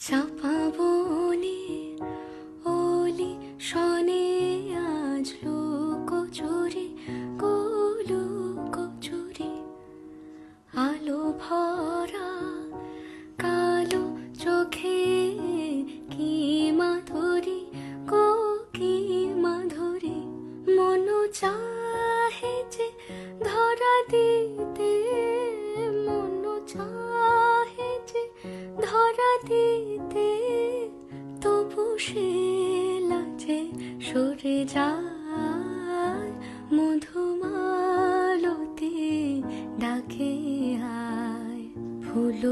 চাপা বনে অলি শনে আজ লুকোচুরি লুকোচুরি আলো ভরা কালো চোখে কি মাধুরী গো কি মাধুরী মন চাহে যে ধরা দিতে মন চাহে যে ধরা দিতে তবু সে লাজে সরে যায় মধুমালতি ডাকে আয় ফুল